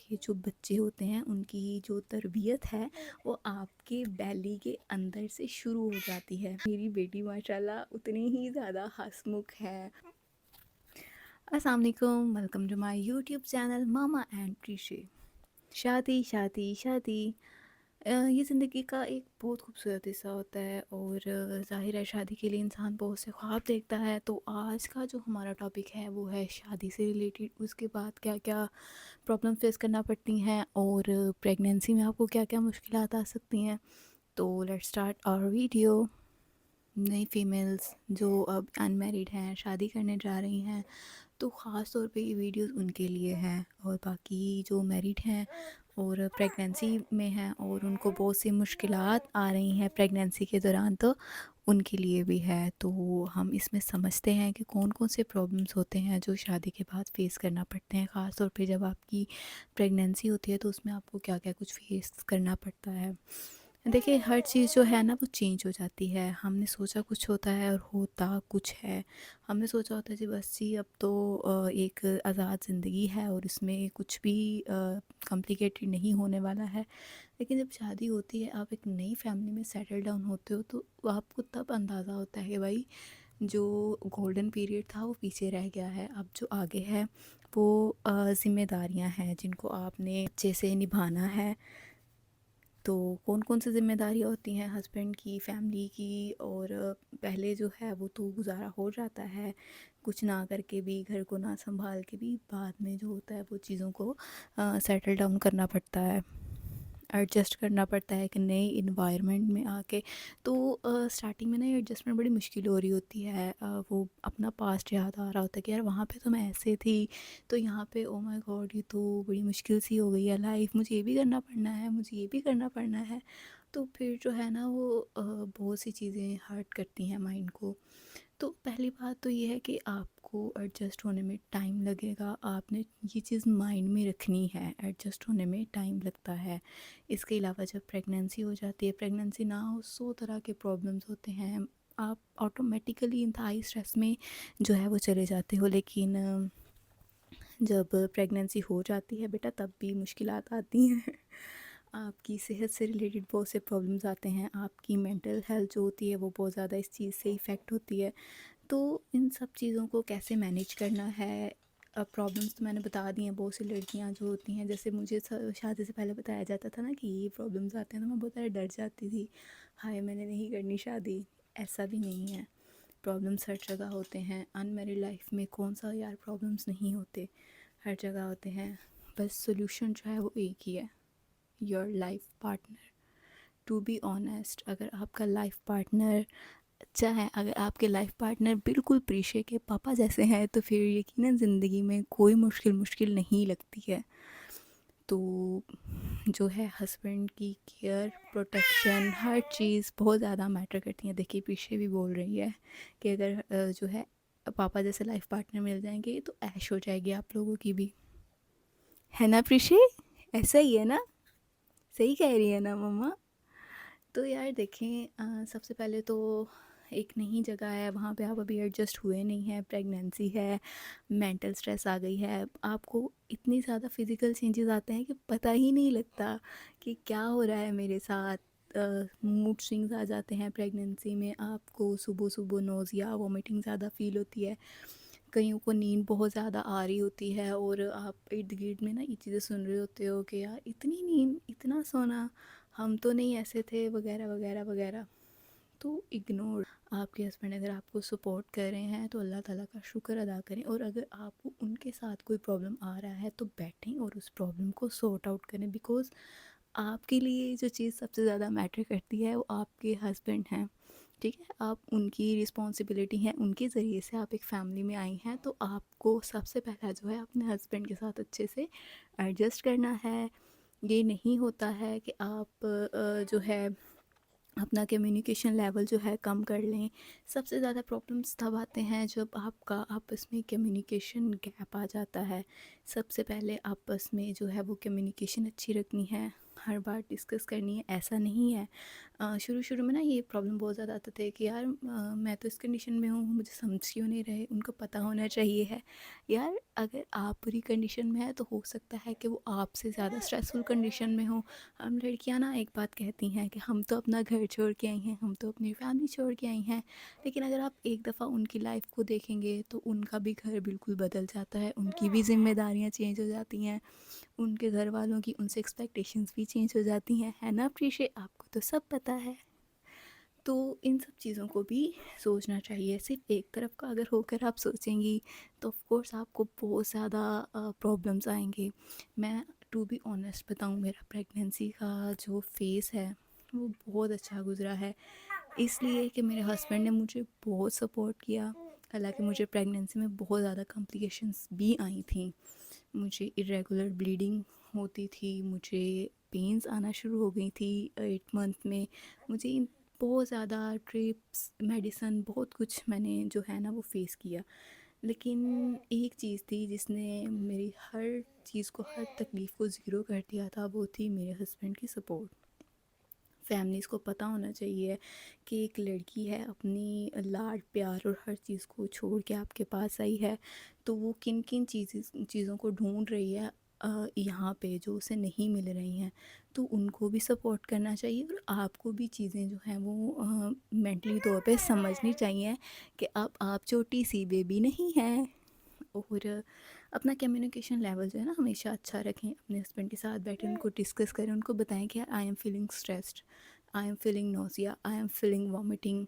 کے جو بچے ہوتے ہیں ان کی جو تربیت ہے وہ آپ کے بیلی کے اندر سے شروع ہو جاتی ہے. میری بیٹی ماشاءاللہ اتنی ہی زیادہ ہنسمکھ ہے. السلام علیکم، welcome to my YouTube channel mama and Pareesha. شادی شادی شادی یہ زندگی کا ایک بہت خوبصورت حصہ ہوتا ہے، اور ظاہر ہے شادی کے لیے انسان بہت سے خواب دیکھتا ہے. تو آج کا جو ہمارا ٹاپک ہے وہ ہے شادی سے ریلیٹڈ، اس کے بعد کیا کیا پرابلم فیس کرنا پڑتی ہیں اور پریگنینسی میں آپ کو کیا کیا مشکلات آ سکتی ہیں. تو لیٹ اسٹارٹ آور ویڈیو. نئی فیمیلز جو اب ان میریڈ ہیں، شادی کرنے جا رہی ہیں، تو خاص طور پہ یہ ویڈیوز ان کے لیے ہیں. اور باقی جو میریڈ ہیں اور پریگنینسی میں ہیں اور ان کو بہت سی مشکلات آ رہی ہیں پریگنینسی کے دوران، تو ان کے لیے بھی ہے. تو ہم اس میں سمجھتے ہیں کہ کون کون سے پرابلمس ہوتے ہیں جو شادی کے بعد فیس کرنا پڑتے ہیں، خاص طور پہ جب آپ کی پریگنینسی ہوتی ہے تو اس میں آپ کو کیا کیا کچھ فیس کرنا پڑتا ہے. دیکھیں، ہر چیز جو ہے نا وہ چینج ہو جاتی ہے. ہم نے سوچا کچھ ہوتا ہے اور ہوتا کچھ ہے. ہم نے سوچا ہوتا ہے جی بس جی اب تو ایک آزاد زندگی ہے اور اس میں کچھ بھی کمپلیکیٹڈ نہیں ہونے والا ہے. لیکن جب شادی ہوتی ہے، آپ ایک نئی فیملی میں سیٹل ڈاؤن ہوتے ہو، تو آپ کو تب اندازہ ہوتا ہے کہ بھائی جو گولڈن پیریڈ تھا وہ پیچھے رہ گیا ہے. اب جو آگے ہے وہ ذمہ داریاں ہیں جن کو آپ نے اچھے سے نبھانا ہے. تو کون کون سی ذمہ داریاں ہوتی ہیں ہسبینڈ کی، فیملی کی، اور پہلے جو ہے وہ تو گزارا ہو جاتا ہے کچھ نہ کر کے بھی، گھر کو نہ سنبھال کے بھی. بعد میں جو ہوتا ہے وہ چیزوں کو سیٹل ڈاؤن کرنا پڑتا ہے، ایڈجسٹ کرنا پڑتا ہے ایک نئے انوائرمنٹ میں آ کے. تو سٹارٹنگ میں نا یہ ایڈجسٹمنٹ بڑی مشکل ہو رہی ہوتی ہے. وہ اپنا پاسٹ یاد آ رہا ہوتا ہے کہ یار وہاں پہ تو میں ایسے تھی، تو یہاں پہ او مائی گاڈ یہ تو بڑی مشکل سی ہو گئی ہے لائف، مجھے یہ بھی کرنا پڑنا ہے، مجھے یہ بھی کرنا پڑنا ہے. تو پھر جو ہے نا وہ بہت سی چیزیں ہرٹ کرتی ہیں مائنڈ کو. تو پہلی بات تو یہ ہے کہ آپ کو ایڈجسٹ ہونے میں ٹائم لگے گا. آپ نے یہ چیز مائنڈ میں رکھنی ہے، ایڈجسٹ ہونے میں ٹائم لگتا ہے. اس کے علاوہ جب پریگنینسی ہو جاتی ہے، پریگنینسی نہ ہو 100 طرح کے پرابلمس ہوتے ہیں. آپ آٹومیٹیکلی انتہائی اسٹریس میں جو ہے وہ چلے جاتے ہو. لیکن جب پریگنینسی ہو جاتی ہے بیٹا تب بھی مشکلات آتی ہیں. آپ کی صحت سے ریلیٹڈ بہت سے پرابلمس آتے ہیں. آپ کی مینٹل ہیلتھ جو ہوتی ہے وہ بہت زیادہ اس چیز سے افیکٹ ہوتی ہے. تو ان سب چیزوں کو کیسے مینیج کرنا ہے. پرابلمس تو میں نے بتا دی ہیں. بہت سی لڑکیاں جو ہوتی ہیں، جیسے مجھے شادی سے پہلے بتایا جاتا تھا نا کہ یہ پرابلمس آتے ہیں، تو میں بہت زیادہ ڈر جاتی تھی، ہائے میں نے نہیں کرنی شادی. ایسا بھی نہیں ہے، پرابلمس ہر جگہ ہوتے ہیں. ان میرڈ لائف میں کون سا یار پرابلمس نہیں ہوتے، ہر جگہ ہوتے ہیں. بس سولوشن جو ہے وہ ایک ہی ہے، your life partner. To be honest, اگر آپ کا لائف پارٹنر اچھا ہے، اگر آپ کے لائف پارٹنر بالکل پریشے کے پاپا جیسے ہیں، تو پھر یقیناً زندگی میں کوئی مشکل نہیں لگتی ہے. تو جو ہے ہسبینڈ کی کیئر، پروٹیکشن، ہر چیز بہت زیادہ میٹر کرتی ہیں. دیکھیے پیچھے بھی بول رہی ہے کہ اگر جو ہے پاپا جیسے لائف پارٹنر مل جائیں گے تو ایش ہو جائے گی آپ لوگوں کی بھی، ہے نا پریشے؟ ایسا ہی ہے نا؟ صحیح کہہ رہی ہے نا مما؟ تو یار دیکھیں، سب سے پہلے تو ایک نئی جگہ ہے، وہاں پہ آپ ابھی ایڈجسٹ ہوئے نہیں ہیں، پریگنینسی ہے، مینٹل سٹریس آ گئی ہے، آپ کو اتنی زیادہ فزیکل چینجز آتے ہیں کہ پتہ ہی نہیں لگتا کہ کیا ہو رہا ہے میرے ساتھ. موڈ سوئنگز آ جاتے ہیں پریگنینسی میں. آپ کو صبح صبح نوزیا، وومیٹنگ زیادہ فیل ہوتی ہے. کئیوں کو نیند بہت زیادہ آ رہی ہوتی ہے، اور آپ ارد گرد میں نا یہ چیزیں سن رہے ہوتے ہو کہ یار اتنی نیند، اتنا سونا، ہم تو نہیں ایسے تھے، وغیرہ وغیرہ وغیرہ. تو اگنور. آپ کے ہسبینڈ اگر آپ کو سپورٹ کر رہے ہیں تو اللہ تعالیٰ کا شکر ادا کریں. اور اگر آپ کو ان کے ساتھ کوئی پرابلم آ رہا ہے تو بیٹھیں اور اس پرابلم کو سورٹ آؤٹ کریں. بیکاز آپ کے لیے جو چیز سب سے زیادہ میٹر کرتی ہے وہ آپ کے ہسبینڈ ہیں، ٹھیک ہے؟ آپ ان کی رسپانسبلٹی ہیں، ان کے ذریعے سے آپ ایک فیملی میں آئی ہیں. تو آپ کو سب سے پہلا جو ہے اپنے ہسبینڈ کے ساتھ اچھے سے ایڈجسٹ کرنا ہے. یہ نہیں ہوتا ہے کہ آپ جو ہے اپنا کمیونیکیشن لیول جو ہے کم کر لیں. سب سے زیادہ پرابلمس تب آتے ہیں جب آپ کا آپس میں کمیونیکیشن گیپ آ جاتا ہے. سب سے پہلے آپس میں جو ہے وہ کمیونیکیشن اچھی رکھنی ہے. ہر بات ڈسکس کرنی ہے، ایسا نہیں ہے۔ شروع میں نا یہ پرابلم بہت زیادہ آتے تھے کہ یار میں تو اس کنڈیشن میں ہوں، مجھے سمجھ کیوں نہیں رہے، ان کو پتہ ہونا چاہیے ہے۔ یار اگر آپ بری کنڈیشن میں ہے تو ہو سکتا ہے کہ وہ آپ سے زیادہ اسٹریسفل کنڈیشن میں ہوں۔ ہم لڑکیاں نا ایک بات کہتی ہیں کہ ہم تو اپنا گھر چھوڑ کے آئی ہیں، ہم تو اپنی فیملی چھوڑ کے آئی ہیں، لیکن اگر آپ ایک دفعہ ان کی لائف کو دیکھیں گے تو ان کا بھی گھر بالکل بدل جاتا ہے، ان کی بھی ذمہ داریاں چینج ہو جاتی ہیں، ان کے گھر والوں کی ان سے ایکسپیکٹیشنز بھی چینج ہو جاتی ہیں، ہے نا پریشے؟ آپ کو تو سب پتہ ہے۔ تو ان سب چیزوں کو بھی سوچنا چاہیے۔ صرف ایک طرف کا اگر ہو کر آپ سوچیں گی تو آف کورس آپ کو بہت زیادہ پرابلمس آئیں گے۔ میں ٹو بی آنیسٹ بتاؤں، میرا پریگنینسی کا جو فیس ہے وہ بہت اچھا گزرا ہے، اس لیے کہ میرے ہسبینڈ نے مجھے بہت سپورٹ کیا۔ حالانکہ مجھے پریگنینسی میں بہت زیادہ کمپلیکیشنس بھی آئی تھیں، مجھے ارریگولر بلیڈنگ ہوتی تھی، مجھے پینز آنا شروع ہو گئی تھی 8 منتھ میں، مجھے بہت زیادہ ٹرپس، میڈیسن، بہت کچھ میں نے جو ہے نا وہ فیس کیا۔ لیکن ایک چیز تھی جس نے میری ہر چیز کو، ہر تکلیف کو زیرو کر دیا تھا، وہ تھی میرے ہسبینڈ کی سپورٹ۔ فیملیز کو پتہ ہونا چاہیے کہ ایک لڑکی ہے اپنی لاڈ پیار اور ہر چیز کو چھوڑ کے آپ کے پاس آئی ہے تو وہ کن کن چیزوں کو ڈھونڈ رہی ہے یہاں پہ جو اسے نہیں مل رہی ہیں، تو ان کو بھی سپورٹ کرنا چاہیے اور آپ کو بھی چیزیں جو ہیں وہ مینٹلی طور پہ سمجھنی چاہیے کہ اب آپ چھوٹی سی بیبی نہیں ہیں۔ اور اپنا کمیونیکیشن لیول جو ہے نا ہمیشہ اچھا رکھیں، اپنے ہسبینڈ کے ساتھ بیٹھیں، ان کو ڈسکس کریں، ان کو بتائیں کہ I am feeling stressed, I am feeling نوزیا، I am feeling vomiting.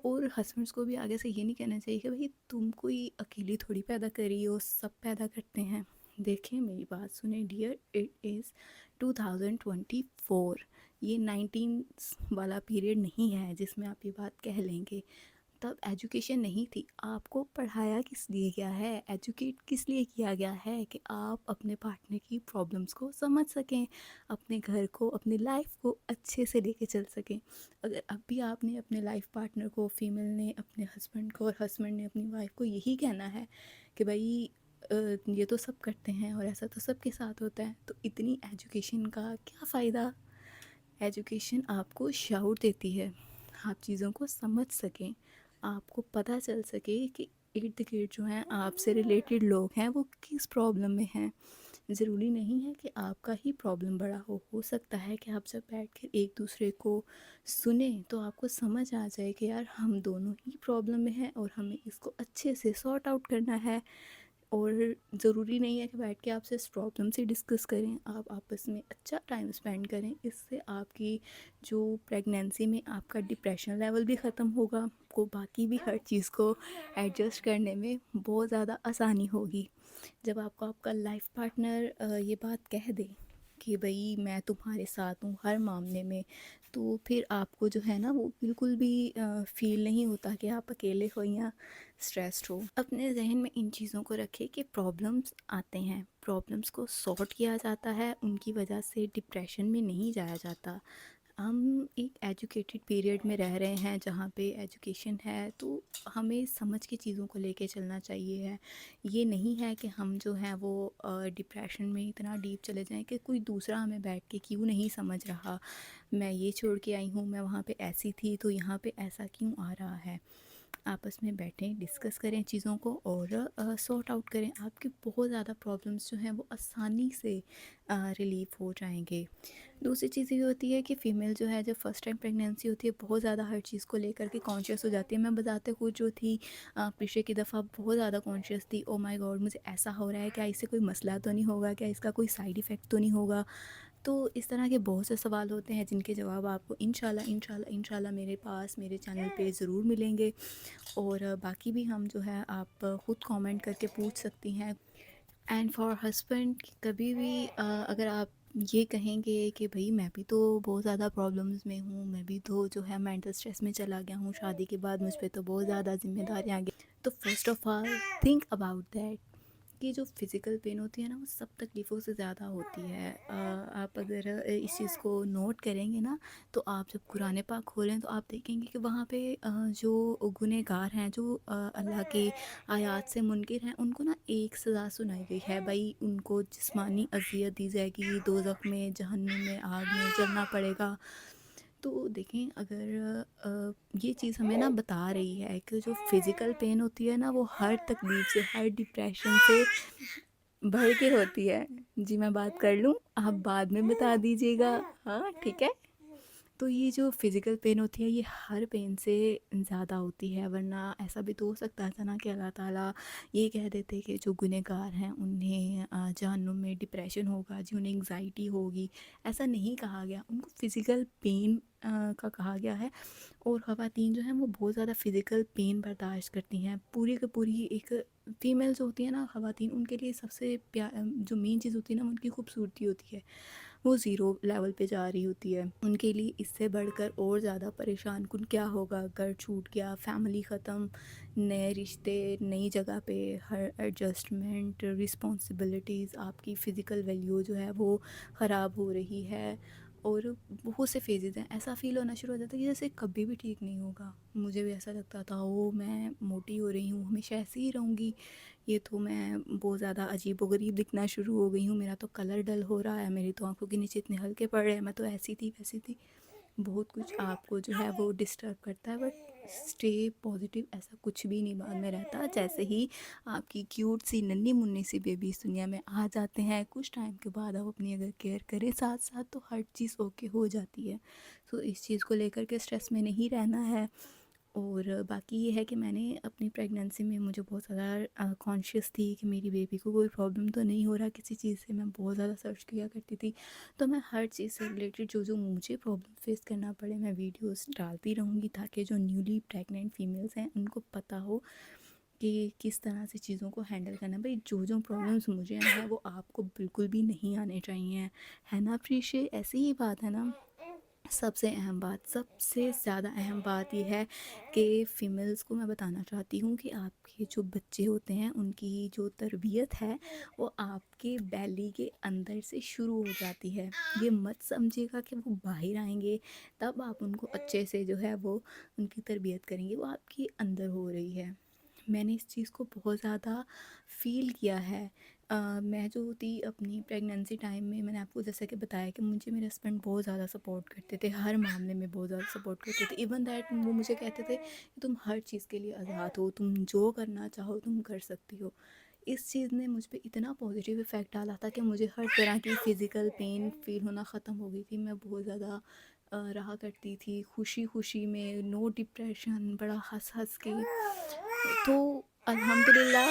اور ہسبینڈس کو بھی آگے سے یہ نہیں کہنا چاہیے کہ بھائی تم کوئی اکیلی تھوڑی پیدا کری ہو، سب پیدا کرتے ہیں۔ دیکھیں میری بات سنیں ڈیئر، اٹ از 2024، یہ 19 والا پیریڈ نہیں ہے جس میں آپ یہ بات کہہ لیں گے۔ تب ایجوکیشن نہیں تھی، آپ کو پڑھایا کس لیے گیا ہے، ایجوکیٹ کس لیے کیا گیا ہے کہ آپ اپنے پارٹنر کی پرابلمس کو سمجھ سکیں، اپنے گھر کو، اپنی لائف کو اچھے سے لے کے چل سکیں۔ اگر اب بھی آپ نے اپنے لائف پارٹنر کو، فیمیل نے اپنے ہسبینڈ کو اور ہسبینڈ نے اپنی وائف کو یہی کہنا ہے کہ بھائی یہ تو سب کرتے ہیں اور ایسا تو سب کے ساتھ ہوتا ہے، تو اتنی ایجوکیشن کا کیا فائدہ؟ ایجوکیشن آپ کو شعور دیتی ہے، آپ چیزوں کو سمجھ سکیں، آپ کو پتہ چل سکے کہ ارد گرد جو ہیں آپ سے ریلیٹڈ لوگ ہیں وہ کس پرابلم میں ہیں۔ ضروری نہیں ہے کہ آپ کا ہی پرابلم بڑا ہو سکتا ہے کہ آپ جب بیٹھ کر ایک دوسرے کو سنیں تو آپ کو سمجھ آ جائے کہ یار ہم دونوں ہی پرابلم میں ہیں اور ہمیں اس کو اچھے سے سارٹ آؤٹ کرنا ہے۔ اور ضروری نہیں ہے کہ بیٹھ کے آپ سے اس پرابلم سے ڈسکس کریں، آپ آپس میں اچھا ٹائم اسپینڈ کریں، اس سے آپ کی جو پریگنینسی میں آپ کا ڈپریشن لیول بھی ختم ہوگا، آپ کو باقی بھی ہر چیز کو ایڈجسٹ کرنے میں بہت زیادہ آسانی ہوگی۔ جب آپ کو آپ کا لائف پارٹنر یہ بات کہہ دے کہ بھئی میں تمہارے ساتھ ہوں ہر معاملے میں، تو پھر آپ کو جو ہے نا وہ بالکل بھی فیل نہیں ہوتا کہ آپ اکیلے ہو یا اسٹریسڈ ہو۔ اپنے ذہن میں ان چیزوں کو رکھے کہ پرابلمس آتے ہیں، پرابلمس کو سارٹ کیا جاتا ہے، ان کی وجہ سے ڈپریشن میں نہیں جایا جاتا۔ ہم ایک ایجوکیٹڈ پیریڈ میں رہ رہے ہیں جہاں پہ ایجوکیشن ہے، تو ہمیں سمجھ کے چیزوں کو لے کے چلنا چاہیے ہے۔ یہ نہیں ہے کہ ہم جو ہیں وہ ڈپریشن میں اتنا ڈیپ چلے جائیں کہ کوئی دوسرا ہمیں بیٹھ کے کیوں نہیں سمجھ رہا، میں یہ چھوڑ کے آئی ہوں، میں وہاں پہ ایسی تھی تو یہاں پہ ایسا کیوں آ رہا ہے۔ آپس میں بیٹھیں، ڈسکس کریں چیزوں کو اور سارٹ آؤٹ کریں، آپ کے بہت زیادہ پرابلمس جو ہیں وہ آسانی سے ریلیف ہو جائیں گے۔ دوسری چیز یہ ہوتی ہے کہ فیمیل جو ہے جب فرسٹ ٹائم پریگنینسی ہوتی ہے بہت زیادہ ہر چیز کو لے کر کے کانشیس ہو جاتی ہے۔ میں بذات خود جو تھی پچھلے کی دفعہ بہت زیادہ کانشیس تھی، او مائی گاڈ مجھے ایسا ہو رہا ہے، کیا اس سے کوئی مسئلہ تو نہیں ہوگا، کیا اس کا کوئی سائیڈ ایفیکٹ تو نہیں ہوگا۔ تو اس طرح کے بہت سے سوال ہوتے ہیں جن کے جواب آپ کو انشاءاللہ میرے پاس، میرے چینل پہ ضرور ملیں گے، اور باقی بھی ہم جو ہے آپ خود کامنٹ کر کے پوچھ سکتی ہیں۔ اینڈ فار ہسبینڈ، کبھی بھی اگر آپ یہ کہیں گے کہ بھئی میں بھی تو بہت زیادہ پرابلمز میں ہوں، میں بھی تو جو ہے مینٹل اسٹریس میں چلا گیا ہوں، شادی کے بعد مجھ پہ تو بہت زیادہ ذمہ داریاں آ گئی، تو first of all think about that کہ جو فزیکل پین ہوتی ہے نا وہ سب تکلیفوں سے زیادہ ہوتی ہے. آپ اگر اس چیز کو نوٹ کریں گے نا تو آپ جب قرآن پاک کھولیں تو آپ دیکھیں گے کہ وہاں پہ جو گنہگار ہیں، جو اللہ کے آیات سے منکر ہیں، ان کو نا ایک سزا سنائی گئی ہے. بھائی ان کو جسمانی اذیت دی جائے گی، دوزخ میں، جہنم میں، آگ میں جلنا پڑے گا. تو دیکھیں اگر یہ چیز ہمیں نا بتا رہی ہے کہ جو فزیکل پین ہوتی ہے نا وہ ہر تکلیف سے، ہر ڈپریشن سے بڑھ کے ہوتی ہے. جی میں بات کر لوں، آپ بعد میں بتا دیجیے گا. ہاں ٹھیک ہے. تو یہ جو فزیکل پین ہوتی ہے یہ ہر پین سے زیادہ ہوتی ہے، ورنہ ایسا بھی تو ہو سکتا تھا نا کہ اللہ تعالیٰ یہ کہہ دیتے کہ جو گنہگار ہیں انہیں جہنم میں ڈپریشن ہوگا، جی انہیں انگزائٹی ہوگی. ایسا نہیں کہا گیا، ان کو فزیکل پین کا کہا گیا ہے. اور خواتین جو ہیں وہ بہت زیادہ فزیکل پین برداشت کرتی ہیں. پوری کی پوری ایک فیمیلز ہوتی ہیں نا خواتین، ان کے لیے سب سے جو مین چیز ہوتی ہے نا ان کی خوبصورتی ہوتی ہے، وہ زیرو لیول پہ جا رہی ہوتی ہے. ان کے لیے اس سے بڑھ کر اور زیادہ پریشان کن کیا ہوگا. گھر چھوٹ گیا، فیملی ختم، نئے رشتے، نئی جگہ پہ ہر ایڈجسٹمنٹ، رسپانسبلٹیز، آپ کی فزیکل ویلیو جو ہے وہ خراب ہو رہی ہے. اور بہت سے فیزز ہیں، ایسا فیل ہونا شروع ہو جاتا ہے کہ جیسے کبھی بھی ٹھیک نہیں ہوگا. مجھے بھی ایسا لگتا تھا میں موٹی ہو رہی ہوں، ہمیشہ ایسے ہی رہوں گی، یہ تو میں بہت زیادہ عجیب و غریب دکھنا شروع ہو گئی ہوں، میرا تو کلر ڈل ہو رہا ہے، میری تو آنکھوں کے نیچے اتنے ہلکے پڑ رہے ہیں، میں تو ایسی تھی ویسی تھی. بہت کچھ آپ کو جو ہے وہ ڈسٹرب کرتا ہے، بٹ اسٹے پازیٹیو. ایسا کچھ بھی نہیں بعد میں رہتا. جیسے ہی آپ کی کیوٹ سی ننھی منی سی بیبی اس دنیا میں آ جاتے ہیں، کچھ ٹائم کے بعد آپ اپنی اگر کیئر کریں ساتھ ساتھ تو ہر چیز اوکے ہو جاتی ہے. سو اس چیز کو لے کر کے اسٹریس میں نہیں رہنا ہے. اور باقی یہ ہے کہ میں نے اپنی پریگننسی میں مجھے بہت زیادہ کانشیس تھی کہ میری بیبی کو کوئی پرابلم تو نہیں ہو رہا کسی چیز سے. میں بہت زیادہ سرچ کیا کرتی تھی، تو میں ہر چیز سے ریلیٹڈ جو مجھے پرابلم فیس کرنا پڑے میں ویڈیوز ڈالتی رہوں گی، تاکہ جو نیولی پریگننٹ فیمیلز ہیں ان کو پتہ ہو کہ کس طرح سے چیزوں کو ہینڈل کرنا ہے. بھائی جو پرابلمس مجھے ہیں وہ آپ کو بالکل بھی نہیں آنے چاہیے، ہے نا پریشے؟ ایسی ہی بات ہے نا. سب سے اہم بات، سب سے زیادہ اہم بات یہ ہے کہ فیمیلز کو میں بتانا چاہتی ہوں کہ آپ کے جو بچے ہوتے ہیں ان کی جو تربیت ہے وہ آپ کے بیلی کے اندر سے شروع ہو جاتی ہے. یہ مت سمجھے گا کہ وہ باہر آئیں گے تب آپ ان کو اچھے سے جو ہے وہ ان کی تربیت کریں گے، وہ آپ کے اندر ہو رہی ہے. میں نے اس چیز کو بہت زیادہ فیل کیا ہے. میں جو تھی اپنی پریگننسی ٹائم میں نے آپ کو جیسا کہ بتایا کہ مجھے میرے ہسبینڈ بہت زیادہ سپورٹ کرتے تھے، ہر معاملے میں بہت زیادہ سپورٹ کرتے تھے. ایون دیٹ وہ مجھے کہتے تھے کہ تم ہر چیز کے لیے آزاد ہو، تم جو کرنا چاہو تم کر سکتی ہو. اس چیز نے مجھ پہ اتنا پازیٹیو افیکٹ ڈالا تھا کہ مجھے ہر طرح کی فزیکل پین فیل ہونا ختم ہو گئی تھی. میں بہت زیادہ رہا کرتی تھی خوشی خوشی میں، نو ڈپریشن، بڑا ہنس ہنس کے. تو الحمدللہ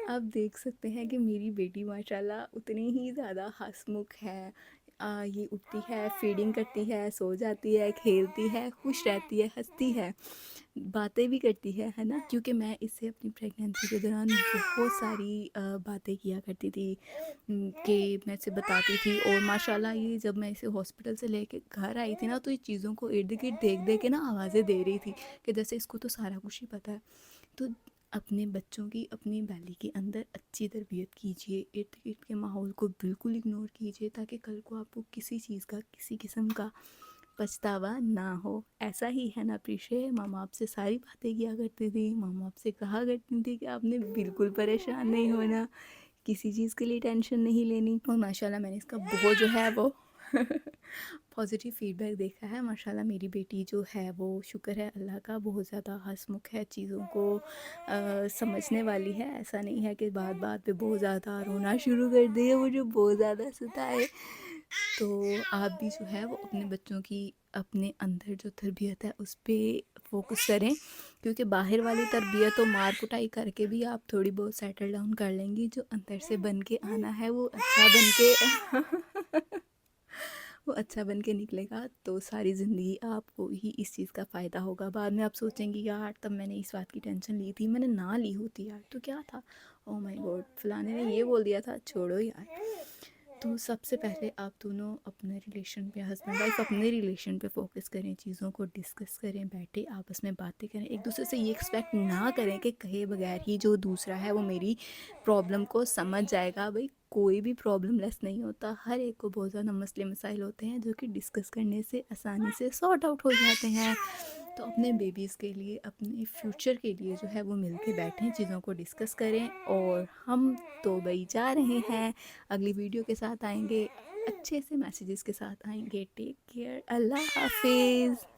آپ دیکھ سکتے ہیں کہ میری بیٹی ماشاءاللہ اتنی ہی زیادہ ہنسمکھ ہے. یہ اٹھتی ہے، فیڈنگ کرتی ہے، سو جاتی ہے، کھیلتی ہے، خوش رہتی ہے، ہنستی ہے، باتیں بھی کرتی ہے نا. کیونکہ میں اس سے اپنی پریگننسی کے دوران بہت ساری باتیں کیا کرتی تھی کہ میں اسے بتاتی تھی. اور ماشاءاللہ یہ جب میں اسے ہاسپٹل سے لے کے گھر آئی تھی نا تو یہ چیزوں کو ارد گرد دیکھ کے نا آوازیں دے رہی تھی کہ جیسے اس کو تو سارا کچھ ہی پتہ ہے. تو اپنے بچوں کی اپنی بیلی کے اندر اچھی تربیت کیجیے، ارد گرد کے ماحول کو بالکل اگنور کیجیے، تاکہ کل کو آپ کو کسی چیز کا، کسی قسم کا پچھتاوا نہ ہو. ایسا ہی ہے نا پریشے؟ ماما آپ سے ساری باتیں کیا کرتی تھی، ماما آپ سے کہا کرتی تھی کہ آپ نے بالکل پریشان نہیں ہونا، کسی چیز کے لیے ٹینشن نہیں لینی. اور ماشاءاللہ میں نے اس کا بہت جو ہے وہ پازیٹیو فیڈ بیک دیکھا ہے. ماشاءاللہ میری بیٹی جو ہے وہ شکر ہے اللہ کا بہت زیادہ ہنسمکھ ہے، چیزوں کو سمجھنے والی ہے. ایسا نہیں ہے کہ بات بات پہ بہت زیادہ رونا شروع کر دے، مجھے بہت زیادہ ستائے. تو آپ بھی جو ہے وہ اپنے بچوں کی اپنے اندر جو تربیت ہے اس پہ فوکس کریں، کیونکہ باہر والی تربیت تو مار کٹائی کر کے بھی آپ تھوڑی بہت سیٹل ڈاؤن کر لیں گی. جو اندر سے بن کے آنا ہے وہ اچھا بن کے وہ اچھا بن کے نکلے گا تو ساری زندگی آپ کو ہی اس چیز کا فائدہ ہوگا. بعد میں آپ سوچیں گی یار تب میں نے اس بات کی ٹینشن لی تھی، میں نے نہ لی ہوتی یار تو کیا تھا، او مائی گاڈ فلانے نے یہ بول دیا تھا، چھوڑو یار. تو سب سے پہلے آپ دونوں اپنے ریلیشن پہ، ہسبینڈ وائف اپنے ریلیشن پہ فوکس کریں، چیزوں کو ڈسکس کریں، بیٹھے آپس میں باتیں کریں، ایک دوسرے سے یہ ایکسپیکٹ نہ کریں کہ کہے بغیر ہی جو دوسرا ہے وہ میری پرابلم کو سمجھ جائے گا. بھائی کوئی بھی پرابلم لیس نہیں ہوتا، ہر ایک کو بہت زیادہ مسئلے مسائل ہوتے ہیں جو کہ ڈسکس کرنے سے آسانی سے سارٹ آؤٹ ہو جاتے ہیں. تو اپنے بیبیز کے لیے، اپنے فیوچر کے لیے جو ہے وہ مل کے بیٹھیں، چیزوں کو ڈسکس کریں. اور ہم تو بھائی جا رہے ہیں، اگلی ویڈیو کے ساتھ آئیں گے، اچھے سے میسیجز کے ساتھ آئیں گے. ٹیک کیئر، اللہ حافظ.